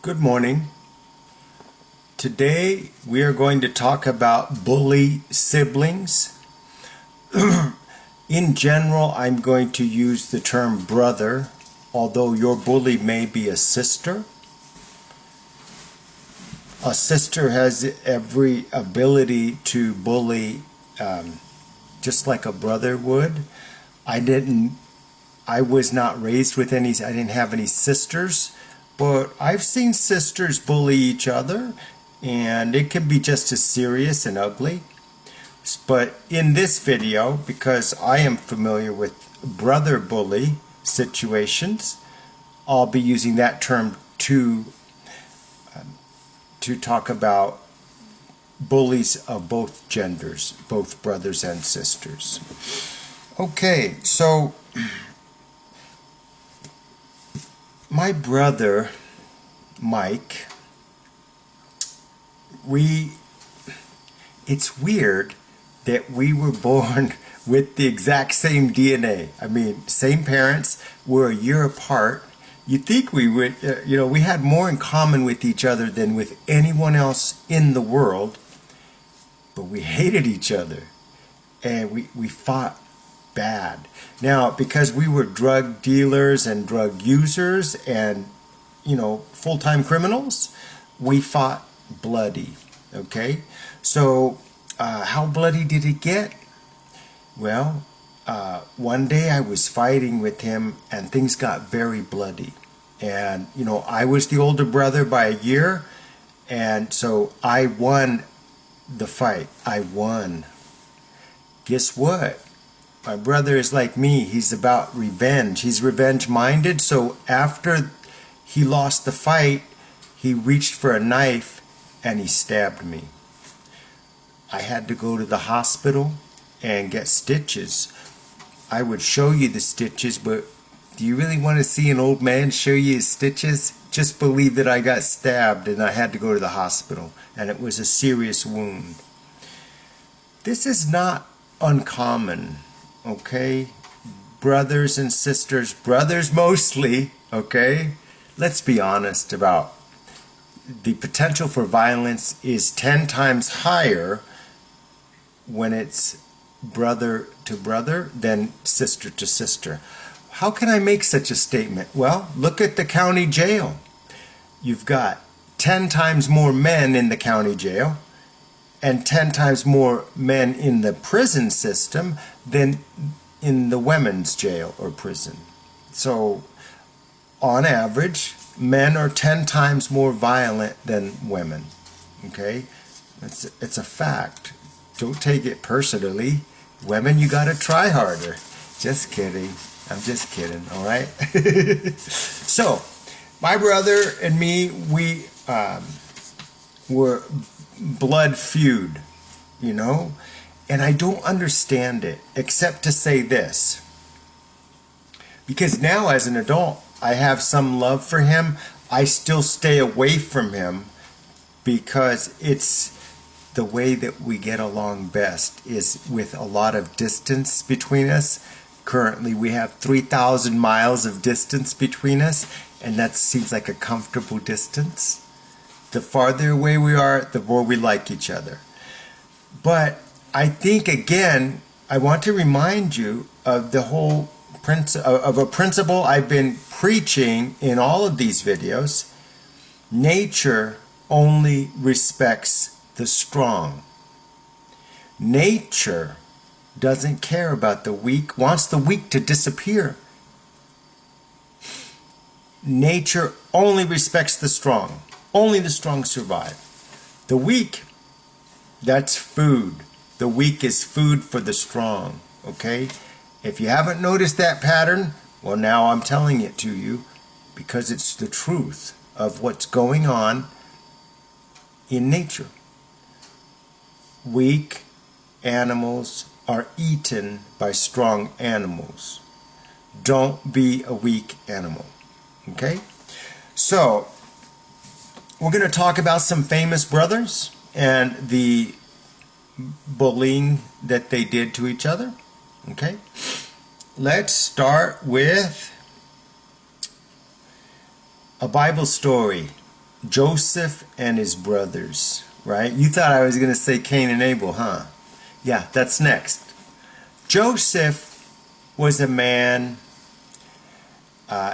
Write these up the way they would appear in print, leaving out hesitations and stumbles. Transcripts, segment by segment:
Good morning. Today we are going to talk about bully siblings. In general, I'm going to use the term brother, although your bully may be a sister. A sister has every ability to bully just like a brother would. I was not raised with I didn't have any sisters, but I've seen sisters bully each other, and it can be just as serious and ugly. But in this video, because I am familiar with brother bully situations, I'll be using that term to talk about bullies of both genders, both brothers and sisters. Okay, so my brother, Mike, it's weird that we were born with the exact same DNA. I mean, same parents, we're a year apart. You'd think we would, we had more in common with each other than with anyone else in the world, but we hated each other, and we fought bad. Now, because we were drug dealers and drug users and, full-time criminals, we fought bloody, okay? So, how bloody did it get? Well, one day I was fighting with him and things got very bloody. And, I was the older brother by a year, and so I won the fight. I won. Guess what? My brother is like me. He's about revenge. He's revenge-minded. So after he lost the fight, he reached for a knife and he stabbed me. I had to go to the hospital and get stitches. I would show you the stitches, but do you really want to see an old man show you his stitches? Just believe that I got stabbed and I had to go to the hospital, and it was a serious wound. This is not uncommon, okay? Brothers and sisters, brothers mostly, okay? Let's be honest about the potential for violence is 10 times higher when it's brother to brother than sister to sister. How can I make such a statement? Well, look at the county jail. You've got 10 times more men in the county jail and 10 times more men in the prison system than in the women's jail or prison. So, on average, men are 10 times more violent than women. Okay? It's a fact. Don't take it personally. Women, you gotta try harder. Just kidding. I'm just kidding, alright? So, my brother and me, we were blood feud, and I don't understand it, except to say this. Because now, as an adult, I have some love for him. I still stay away from him because it's the way that we get along best is with a lot of distance between us. Currently, we have 3,000 miles of distance between us, and that seems like a comfortable distance. The farther away we are, the more we like each other. But I think, again, I want to remind you of the whole of a principle I've been preaching in all of these videos. Nature only respects the strong. Nature doesn't care about the weak, wants the weak to disappear. Nature only respects the strong. Only the strong survive. The weak, that's food. The weak is food for the strong, okay? If you haven't noticed that pattern, well, now I'm telling it to you because it's the truth of what's going on in nature. Weak animals are eaten by strong animals. Don't be a weak animal. Okay? So, we're going to talk about some famous brothers and the bullying that they did to each other. Okay? Let's start with a Bible story. Joseph and his brothers, right? You thought I was going to say Cain and Abel, huh? Yeah, that's next. Joseph was a man,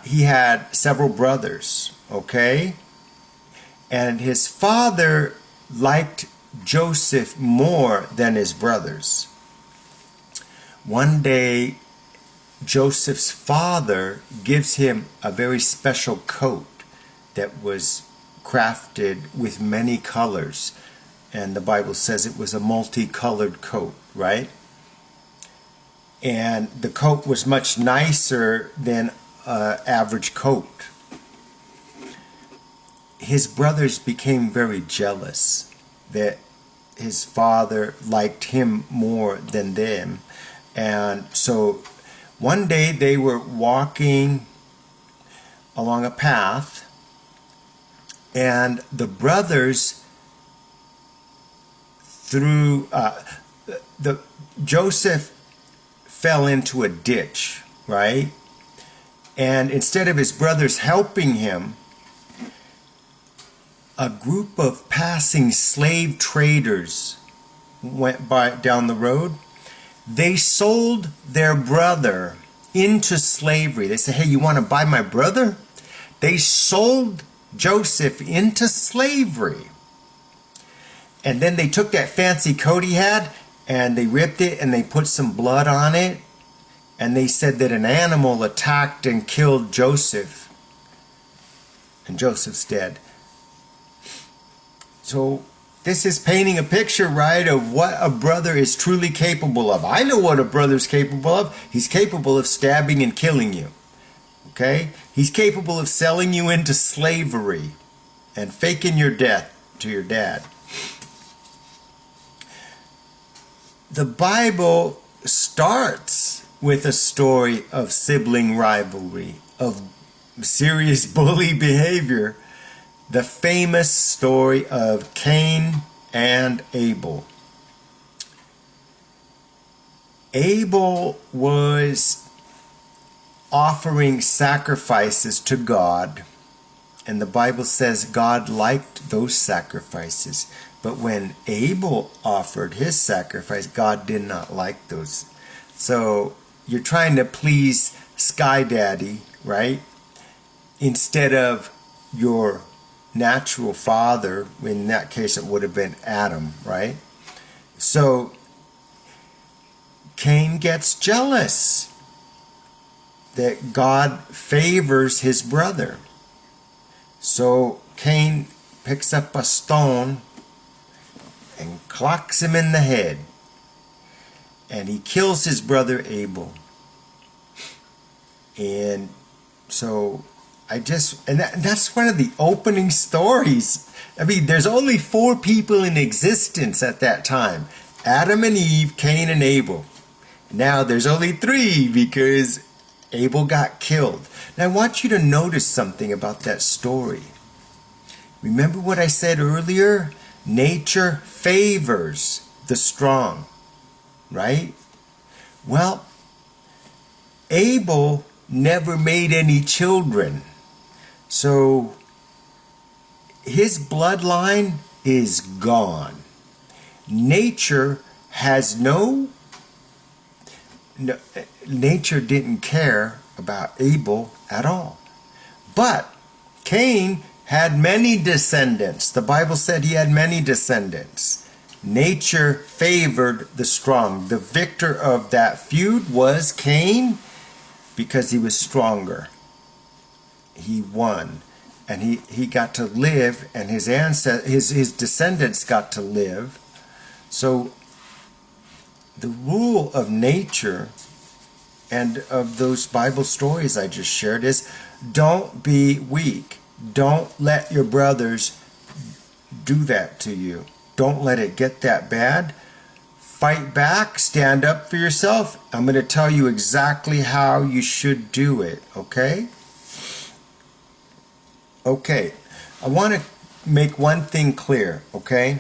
he had several brothers, okay? And his father liked Joseph more than his brothers. One day, Joseph's father gives him a very special coat that was crafted with many colors. And the Bible says it was a multicolored coat, right? And the coat was much nicer than an average coat. His brothers became very jealous that his father liked him more than them. And so one day they were walking along a path, and the brothers Joseph fell into a ditch, right? And instead of his brothers helping him, a group of passing slave traders went by down the road. They sold their brother into slavery. They said, hey, you want to buy my brother? They sold Joseph into slavery. And then they took that fancy coat he had and they ripped it and they put some blood on it. And they said that an animal attacked and killed Joseph. And Joseph's dead. So this is painting a picture, right, of what a brother is truly capable of. I know what a brother's capable of. He's capable of stabbing and killing you. Okay? He's capable of selling you into slavery and faking your death to your dad. The Bible starts with a story of sibling rivalry, of serious bully behavior. The famous story of Cain and Abel. Abel was offering sacrifices to God, and the Bible says God liked those sacrifices. But when Abel offered his sacrifice, God did not like those. So you're trying to please Sky Daddy, right? Instead of your natural father. In that case it would have been Adam, right? So Cain gets jealous that God favors his brother. So Cain picks up a stone and clocks him in the head, and he kills his brother Abel. And so that's one of the opening stories. I mean, there's only 4 people in existence at that time. Adam and Eve, Cain and Abel. Now there's only 3 because Abel got killed. Now I want you to notice something about that story. Remember what I said earlier? Nature favors the strong, right? Well, Abel never made any children. So his bloodline is gone. Nature has nature didn't care about Abel at all. But Cain had many descendants. The Bible said he had many descendants. Nature favored the strong. The victor of that feud was Cain because he was stronger. He won, and he got to live, and his descendants got to live. So the rule of nature and of those Bible stories I just shared is don't be weak. Don't let your brothers do that to you. Don't let it get that bad. Fight back, stand up for yourself. I'm going to tell you exactly how you should do it, okay? Okay, I want to make one thing clear, okay?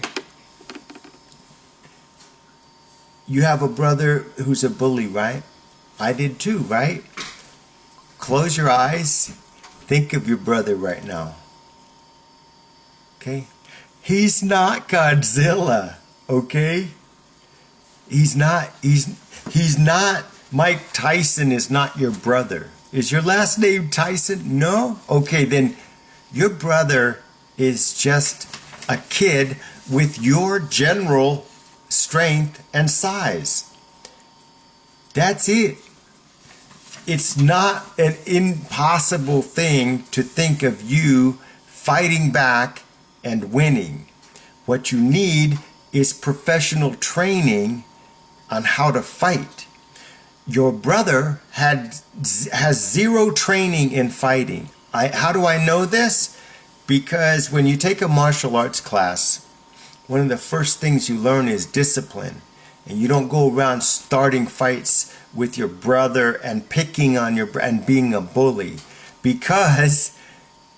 You have a brother who's a bully, right? I did too, right? Close your eyes. Think of your brother right now. Okay? He's not Godzilla. Okay? He's not Mike Tyson is not your brother. Is your last name Tyson? No? Okay, then your brother is just a kid with your general strength and size. That's it. It's not an impossible thing to think of you fighting back and winning. What you need is professional training on how to fight. Your brother has zero training in fighting. How do I know this? Because when you take a martial arts class, one of the first things you learn is discipline. And you don't go around starting fights with your brother and picking on and being a bully, because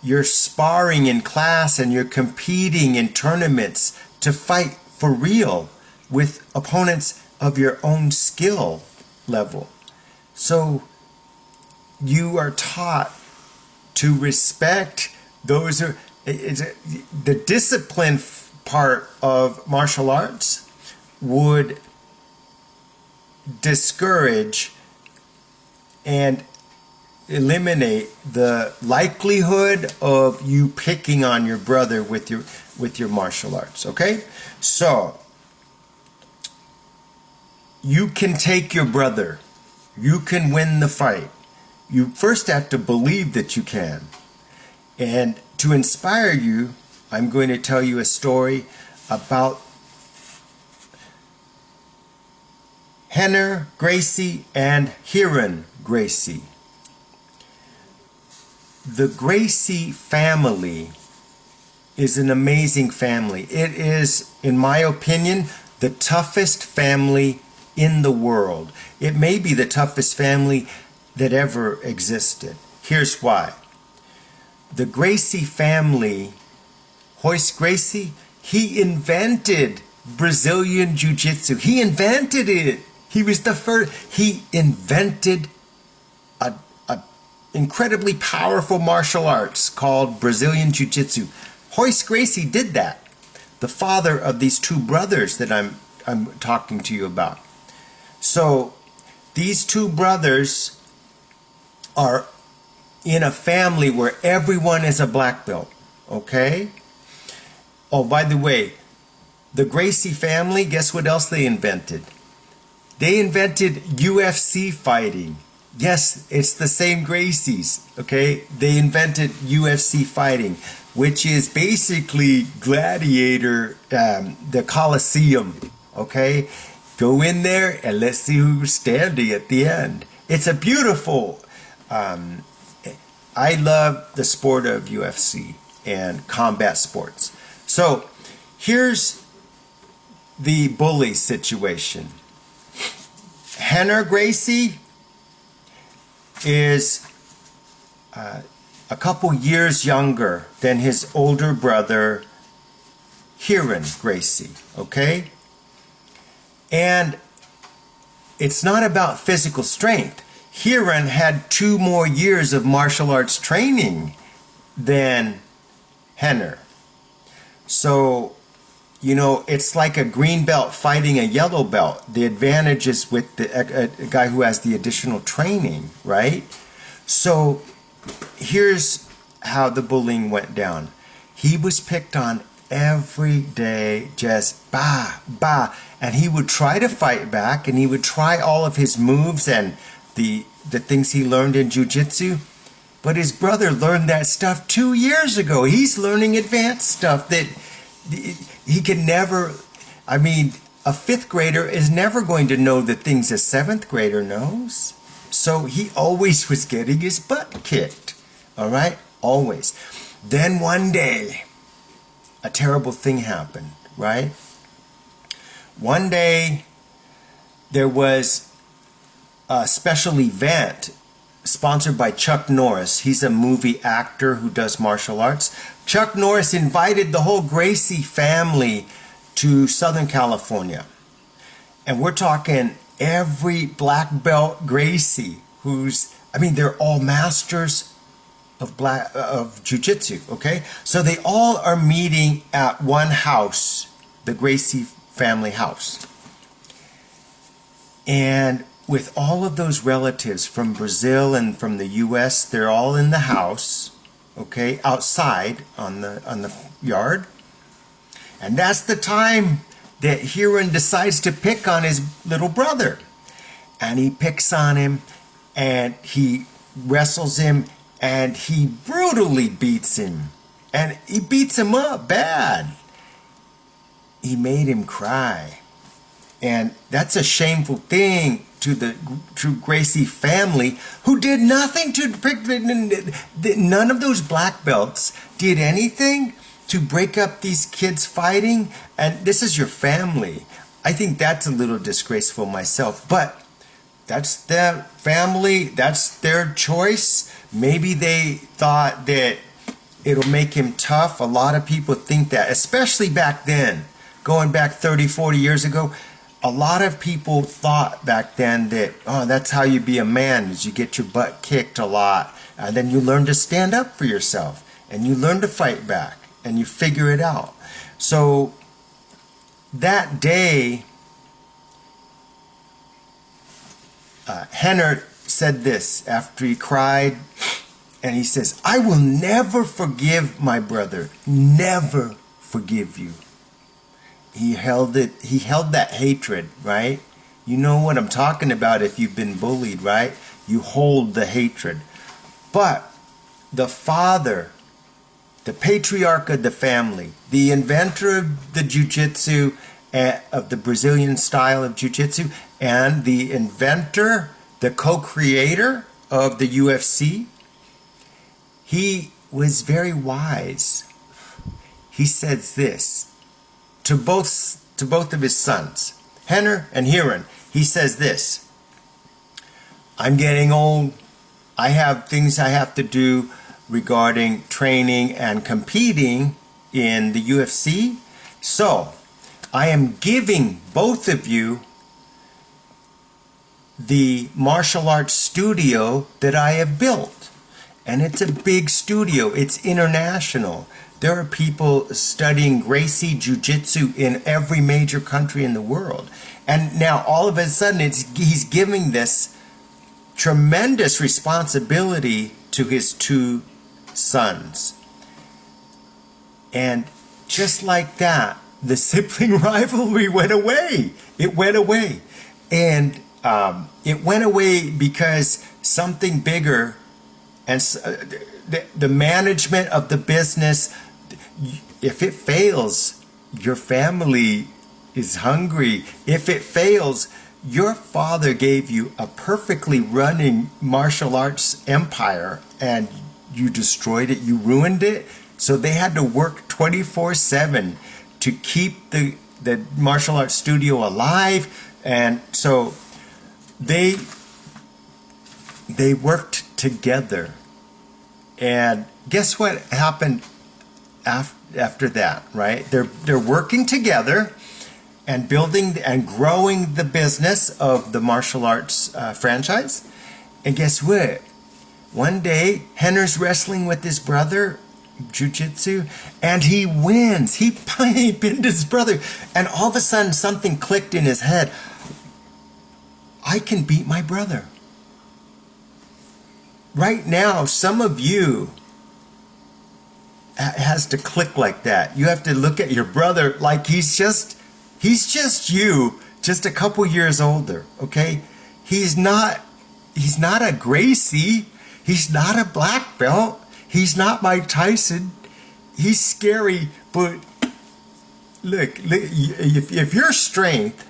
you're sparring in class and you're competing in tournaments to fight for real with opponents of your own skill level. So you are taught to respect those the discipline part of martial arts would discourage and eliminate the likelihood of you picking on your brother with your martial arts. Okay, so you can take your brother, you can win the fight. You first have to believe that you can. And to inspire you, I'm going to tell you a story about Rener Gracie and Ryron Gracie. The Gracie family is an amazing family. It is, in my opinion, the toughest family in the world. It may be the toughest family that ever existed. Here's why. The Gracie family, Royce Gracie, he invented Brazilian Jiu-Jitsu. He invented it. He was the first. He invented a incredibly powerful martial arts called Brazilian Jiu-Jitsu. Royce Gracie did that. The father of these two brothers that I'm talking to you about. So these two brothers are in a family where everyone is a black belt. Okay? Oh, by the way, the Gracie family, guess what else they invented? They invented UFC fighting. Yes, it's the same Gracies, okay? They invented UFC fighting, which is basically gladiator, the Colosseum, okay? Go in there and let's see who's standing at the end. It's a beautiful, I love the sport of UFC and combat sports. So here's the bully situation. Rener Gracie is a couple years younger than his older brother, Ryron Gracie, okay? And it's not about physical strength. Ryron had 2 more years of martial arts training than Rener. So, you know, it's like a green belt fighting a yellow belt. The advantage is with a guy who has the additional training, right? So here's how the bullying went down. He was picked on every day, just bah. And he would try to fight back, and he would try all of his moves and the things he learned in jiu-jitsu. But his brother learned that stuff 2 years ago. He's learning advanced stuff that he can never, I mean, a 5th grader is never going to know the things a 7th grader knows. So he always was getting his butt kicked. All right? Always. Then one day, a terrible thing happened, right? One day, there was a special event sponsored by Chuck Norris. He's a movie actor who does martial arts. Chuck Norris invited the whole Gracie family to Southern California. And we're talking every black belt Gracie they're all masters of jiu-jitsu. Okay, so they all are meeting at one house, the Gracie family house, and with all of those relatives from Brazil and from the U.S., they're all in the house, okay, outside on the yard, and that's the time that Hiran decides to pick on his little brother, and he picks on him, and he wrestles him, and he brutally beats him, and he beats him up bad. He made him cry, and that's a shameful thing to the Gracie family, who did nothing to break. None of those black belts did anything to break up these kids fighting, and this is your family. I think that's a little disgraceful myself, but that's their family, that's their choice. Maybe they thought that it'll make him tough. A lot of people think that, especially back then, going back 30, 40 years ago. A lot of people thought back then that, oh, that's how you be a man, is you get your butt kicked a lot, and then you learn to stand up for yourself, and you learn to fight back, and you figure it out. So that day, Henner said this after he cried, and he says, I will never forgive my brother, never forgive you. He held that hatred, right? You know what I'm talking about if you've been bullied, right? You hold the hatred. But the father, the patriarch of the family, the inventor of the jiu-jitsu, of the Brazilian style of jiu-jitsu, and the inventor, the co-creator of the UFC, he was very wise. He says this to both of his sons, Henner and Hiran. He says this: I'm getting old. I have things I have to do regarding training and competing in the UFC. So I am giving both of you the martial arts studio that I have built. And it's a big studio. It's international. There are people studying Gracie Jiu-Jitsu in every major country in the world. And now all of a sudden he's giving this tremendous responsibility to his two sons. And just like that, the sibling rivalry went away. It went away. And it went away because something bigger, and the management of the business, if it fails, your family is hungry. If it fails, your father gave you a perfectly running martial arts empire and you destroyed it, you ruined it. So they had to work 24/7 to keep the martial arts studio alive. And so they worked together. And guess what happened after that, right? They're working together and building and growing the business of the martial arts franchise. And guess what? One day, Henner's wrestling with his brother, jiu-jitsu, and he wins. He pinned his brother. And all of a sudden, something clicked in his head. I can beat my brother. Right now, some of you has to click like that. You have to look at your brother like he's just you, just a couple years older, okay? He's not a Gracie. He's not a black belt. He's not Mike Tyson. He's scary, but look, if your strength,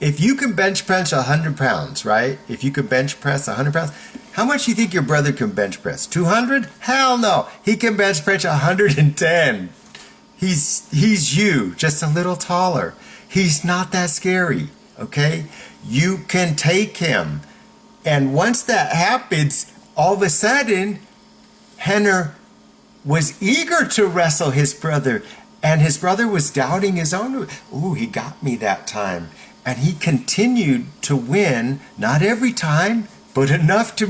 if you can bench press 100 pounds, right? If you can bench press 100 pounds, how much do you think your brother can bench press? 200? Hell no. He can bench press 110. He's you, just a little taller. He's not that scary, okay? You can take him. And once that happens, all of a sudden, Henner was eager to wrestle his brother. And his brother was doubting his own. Ooh, he got me that time. And he continued to win, not every time, but enough to